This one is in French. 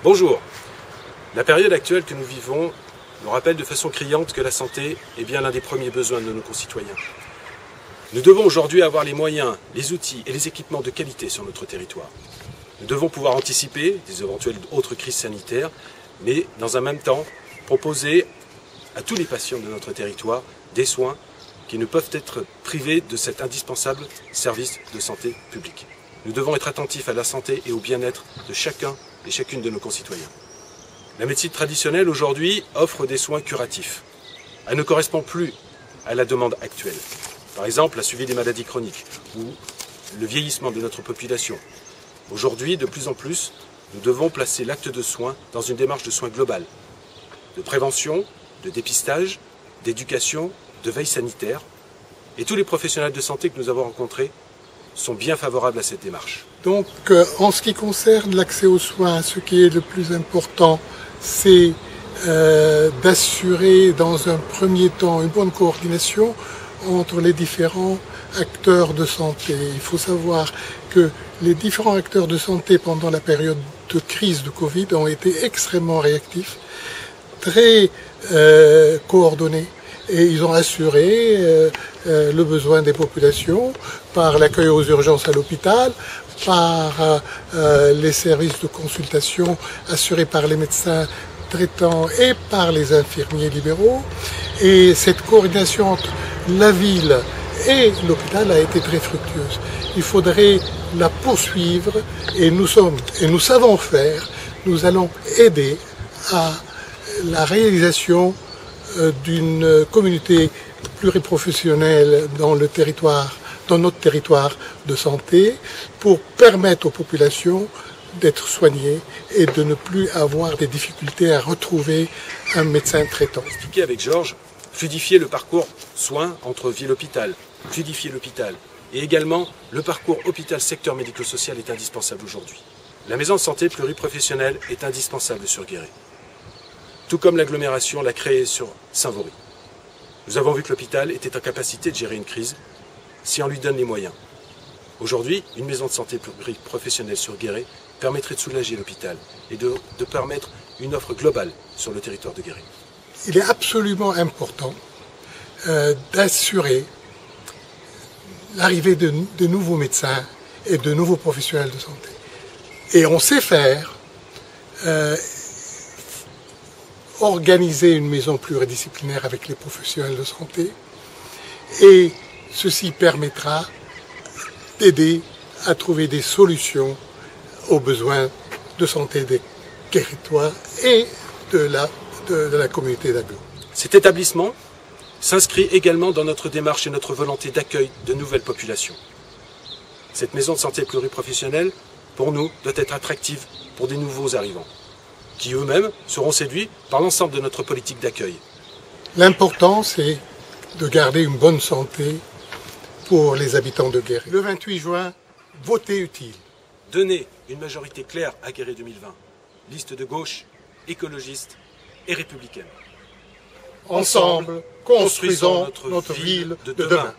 Bonjour. La période actuelle que nous vivons nous rappelle de façon criante que la santé est bien l'un des premiers besoins de nos concitoyens. Nous devons aujourd'hui avoir les moyens, les outils et les équipements de qualité sur notre territoire. Nous devons pouvoir anticiper des éventuelles autres crises sanitaires, mais dans un même temps, proposer à tous les patients de notre territoire des soins qui ne peuvent être privés de cet indispensable service de santé publique. Nous devons être attentifs à la santé et au bien-être de chacun et chacune de nos concitoyens. La médecine traditionnelle aujourd'hui offre des soins curatifs. Elle ne correspond plus à la demande actuelle. Par exemple, la suivi des maladies chroniques ou le vieillissement de notre population. Aujourd'hui, de plus en plus, nous devons placer l'acte de soin dans une démarche de soins globale, de prévention, de dépistage, d'éducation, de veille sanitaire. Et tous les professionnels de santé que nous avons rencontrés sont bien favorables à cette démarche. Donc, en ce qui concerne l'accès aux soins, ce qui est le plus important, c'est d'assurer dans un premier temps une bonne coordination entre les différents acteurs de santé. Il faut savoir que les différents acteurs de santé pendant la période de crise de Covid ont été extrêmement réactifs, très coordonnés, et ils ont assuré le besoin des populations par l'accueil aux urgences à l'hôpital, par les services de consultation assurés par les médecins traitants et par les infirmiers libéraux. Et cette coordination entre la ville et l'hôpital a été très fructueuse. Il faudrait la poursuivre et nous savons faire. Nous allons aider à la réalisation d'une communauté pluriprofessionnelle dans notre territoire de santé, pour permettre aux populations d'être soignées et de ne plus avoir des difficultés à retrouver un médecin traitant. Expliquer avec Georges, fluidifier le parcours soins entre ville-hôpital, fluidifier l'hôpital, et également le parcours hôpital-secteur médico-social est indispensable aujourd'hui. La maison de santé pluriprofessionnelle est indispensable sur Guéret, tout comme l'agglomération l'a créée sur Saint-Vaury. Nous avons vu que l'hôpital était en capacité de gérer une crise si on lui donne les moyens. Aujourd'hui, une maison de santé pluriprofessionnelle sur Guéret permettrait de soulager l'hôpital et de permettre une offre globale sur le territoire de Guéret. Il est absolument important d'assurer l'arrivée de nouveaux médecins et de nouveaux professionnels de santé. Et on sait faire organiser une maison pluridisciplinaire avec les professionnels de santé, et ceci permettra d'aider à trouver des solutions aux besoins de santé des territoires et de la communauté d'agglo. Cet établissement s'inscrit également dans notre démarche et notre volonté d'accueil de nouvelles populations. Cette maison de santé pluriprofessionnelle, pour nous, doit être attractive pour des nouveaux arrivants, qui eux-mêmes seront séduits par l'ensemble de notre politique d'accueil. L'important, c'est de garder une bonne santé pour les habitants de Guéret. Le 28 juin, votez utile. Donnez une majorité claire à Guéret 2020. Liste de gauche, écologiste et républicaine. Ensemble, construisons notre ville de demain.